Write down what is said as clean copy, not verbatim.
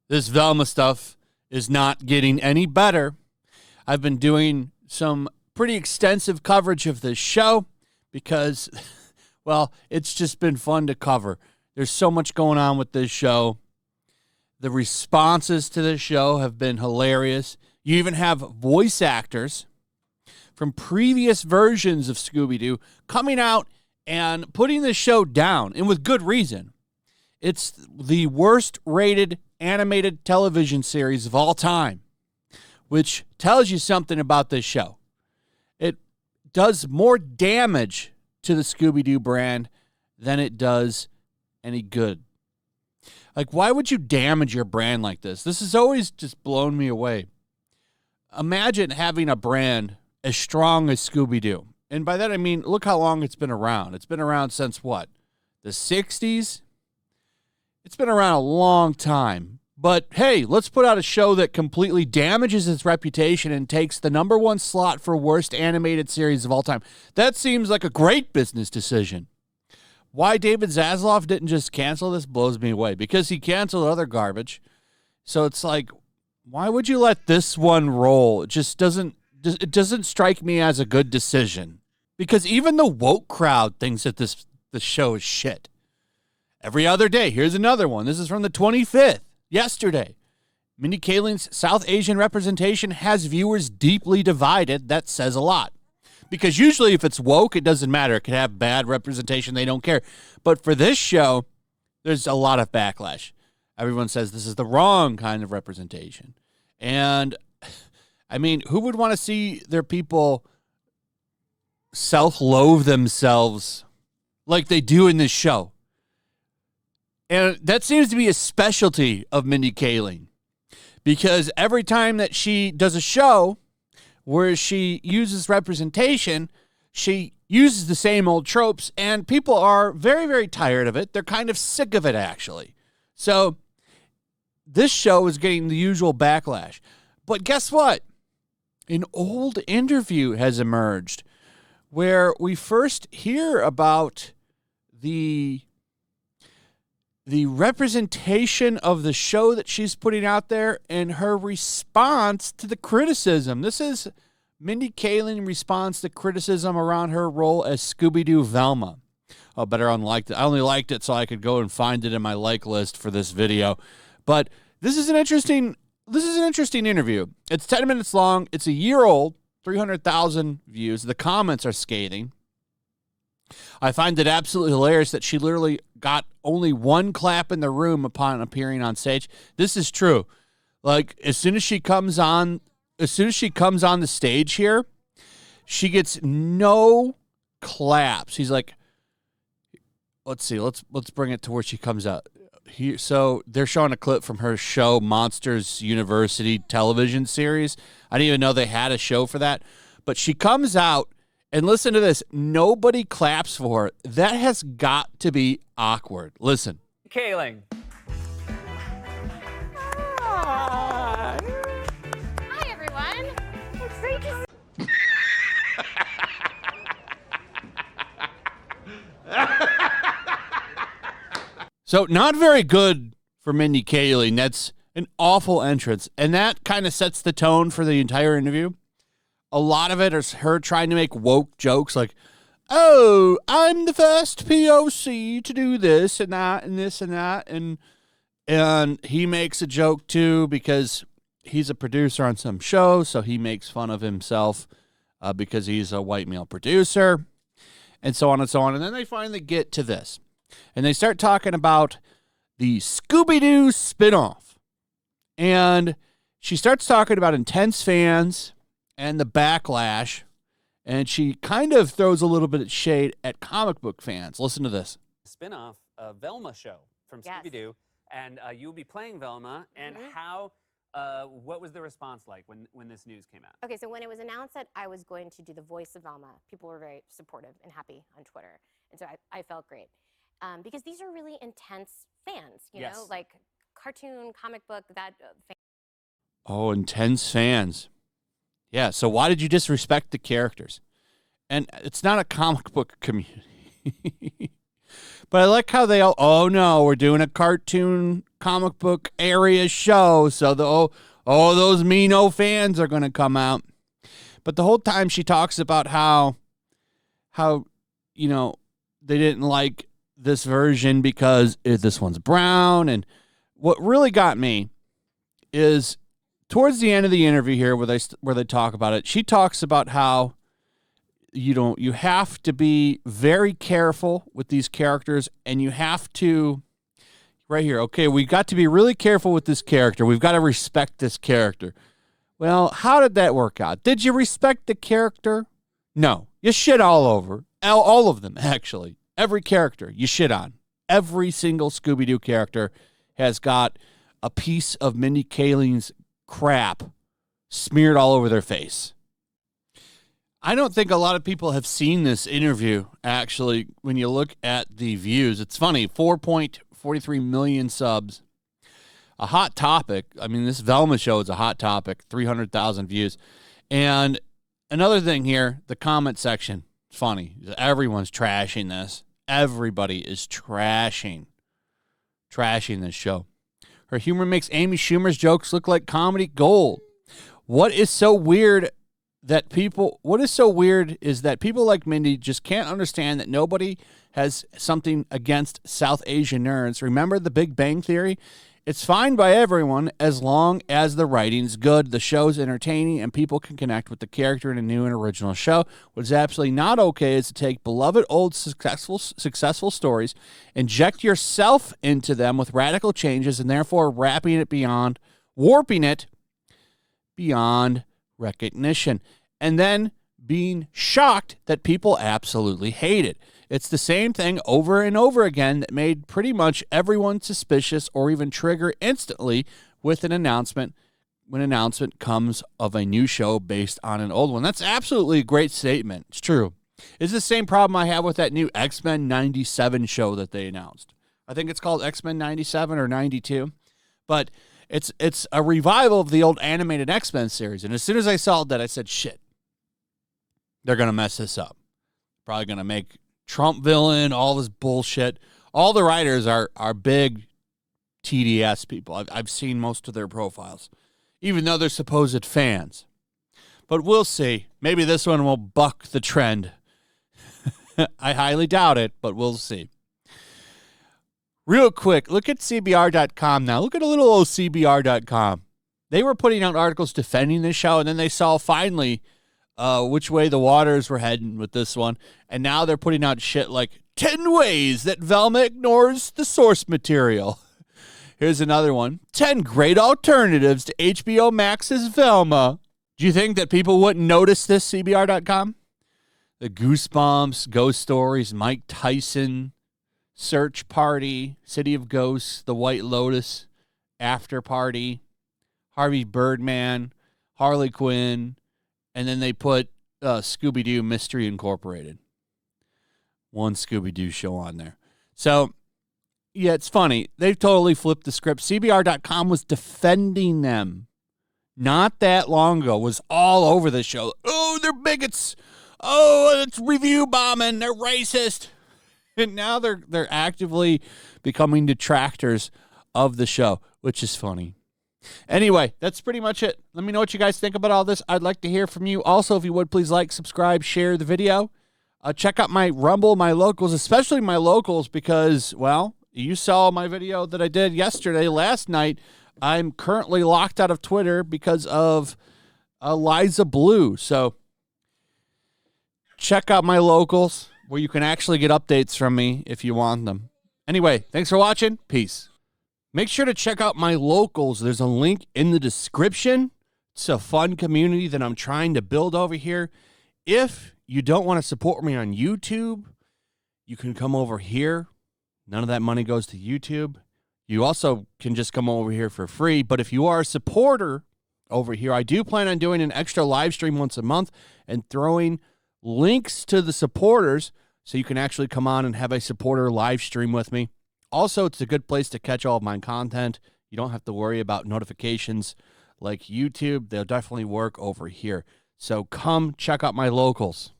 This Velma stuff is not getting any better. I've been doing some pretty extensive coverage of this show because, well, it's just been fun to cover. There's so much going on with this show. The responses to this show have been hilarious. You even have voice actors from previous versions of Scooby Doo coming out and putting this show down, and with good reason. It's the worst rated animated television series of all time, which tells you something about this show. It does more damage to the Scooby Doo brand than it does any good. Like, why would you damage your brand like this? This has always just blown me away. Imagine having a brand as strong as Scooby Doo. And by that I mean, look how long it's been around. It's been around since what? The 60s? It's been around a long time. But hey, let's put out a show that completely damages its reputation and takes the #1 slot for worst animated series of all time. That seems like a great business decision. Why David Zaslav didn't just cancel this blows me away, because he canceled other garbage. So it's like, why would you let this one roll? It just doesn't strike me as a good decision, because even the woke crowd thinks that this show is shit. Every other day, here's another one. This is from the 25th, yesterday. Mindy Kaling's South Asian representation has viewers deeply divided. That says a lot. Because usually if it's woke, it doesn't matter. It could have bad representation. They don't care. But for this show, there's a lot of backlash. Everyone says this is the wrong kind of representation. And, I mean, who would want to see their people self-loathe themselves like they do in this show? And that seems to be a specialty of Mindy Kaling, because every time that she does a show where she uses representation, she uses the same old tropes, and people are very, very tired of it. They're kind of sick of it, actually. So this show is getting the usual backlash. But guess what? An old interview has emerged where we first hear about the representation of the show that she's putting out there and her response to the criticism. This is Mindy Kaling responds to criticism around her role as Scooby Doo Velma. Oh, better unliked it. I only liked it so I could go and find it in my like list for this video. But this is an interesting interview. It's 10 minutes long. It's a year old, 300,000 views. The comments are scathing. I find it absolutely hilarious that she literally got only one clap in the room upon appearing on stage. This is true. Like, as soon as she comes on the stage here, she gets no claps. He's like, let's see, let's bring it to where she comes out. Here, so they're showing a clip from her show, Monsters University television series. I didn't even know they had a show for that. But she comes out, and listen to this. Nobody claps for her. That has got to be awkward. Listen. Kaling. Hi, everyone. It's great to see So not very good for Mindy Kaling. That's an awful entrance. And that kind of sets the tone for the entire interview. A lot of it is her trying to make woke jokes like, oh, I'm the first POC to do this and that and this and that. And he makes a joke, too, because he's a producer on some show, so he makes fun of himself because he's a white male producer, and so on and so on. And then they finally get to this. And they start talking about the Scooby Doo spinoff. And she starts talking about intense fans and the backlash. And she kind of throws a little bit of shade at comic book fans. Listen to this. Spinoff Velma show from Scooby Doo. And you'll be playing Velma. And what was the response like when this news came out? Okay, so when it was announced that I was going to do the voice of Velma, people were very supportive and happy on Twitter. And so I felt great. Because these are really intense fans, you know, like cartoon, comic book, Oh, intense fans. Yeah, so why did you disrespect the characters? And it's not a comic book community. But I like how they all, oh no, we're doing a cartoon comic book area show. So those Mino fans are going to come out. But the whole time she talks about how, you know, they didn't like this version because this one's brown. And what really got me is towards the end of the interview here where they talk about it, she talks about how you have to be very careful with these characters, and you have to, right here, okay, we got to be really careful with this character. We've got to respect this character. Well, how did that work out? Did you respect the character? No. You shit all over. All of them, actually. Every character you shit on. Every single Scooby Doo character has got a piece of Mindy Kaling's crap smeared all over their face. I don't think a lot of people have seen this interview, actually, when you look at the views. It's funny, 4.43 million subs. A hot topic. I mean, this Velma show is a hot topic, 300,000 views. And another thing here, the comment section. It's funny. Everyone's trashing this. Everybody is trashing this show. Her humor makes Amy Schumer's jokes look like comedy gold. What is so weird is that people like Mindy just can't understand that nobody has something against South Asian nerds. Remember the Big Bang Theory? It's fine by everyone as long as the writing's good, the show's entertaining, and people can connect with the character in a new and original show. What's absolutely not okay is to take beloved old successful stories, inject yourself into them with radical changes, and therefore warping it beyond recognition, and then being shocked that people absolutely hate it. It's the same thing over and over again that made pretty much everyone suspicious or even trigger instantly with an announcement when announcement comes of a new show based on an old one. That's absolutely a great statement. It's true. It's the same problem I have with that new X-Men 97 show that they announced. I think it's called X-Men 97 or 92, but it's a revival of the old animated X-Men series. And as soon as I saw that, I said, shit, they're going to mess this up. Probably going to make Trump villain, all this bullshit. All the writers are big TDS people. I've seen most of their profiles, even though they're supposed fans. But we'll see. Maybe this one will buck the trend. I highly doubt it, but we'll see. Real quick, look at cbr.com now. Look at a little old cbr.com. They were putting out articles defending this show, and then they saw finally which way the waters were heading with this one. And now they're putting out shit like 10 ways that Velma ignores the source material. Here's another one. 10 great alternatives to HBO Max's Velma. Do you think that people wouldn't notice this, cbr.com? The Goosebumps, Ghost Stories, Mike Tyson, Search Party, City of Ghosts, The White Lotus, After Party, Harvey Birdman, Harley Quinn, and then they put Scooby Doo Mystery Incorporated. One Scooby Doo show on there. So, yeah, it's funny. They've totally flipped the script. CBR.com was defending them not that long ago, was all over the show. Oh, they're bigots. Oh, it's review bombing. They're racist. And now they're actively becoming detractors of the show, which is funny. Anyway, that's pretty much it. Let me know what you guys think about all this. I'd like to hear from you. Also, if you would, please like, subscribe, share the video. Check out my Rumble, my locals, especially my locals, because, well, you saw my video that I did last night. I'm currently locked out of Twitter because of Liza Blue. So check out my locals where you can actually get updates from me if you want them. Anyway, thanks for watching. Peace. Make sure to check out my locals. There's a link in the description. It's a fun community that I'm trying to build over here. If you don't want to support me on YouTube, you can come over here. None of that money goes to YouTube. You also can just come over here for free. But if you are a supporter over here, I do plan on doing an extra live stream once a month and throwing links to the supporters so you can actually come on and have a supporter live stream with me. Also, it's a good place to catch all of my content. You don't have to worry about notifications like YouTube. They'll definitely work over here. So come check out my locals.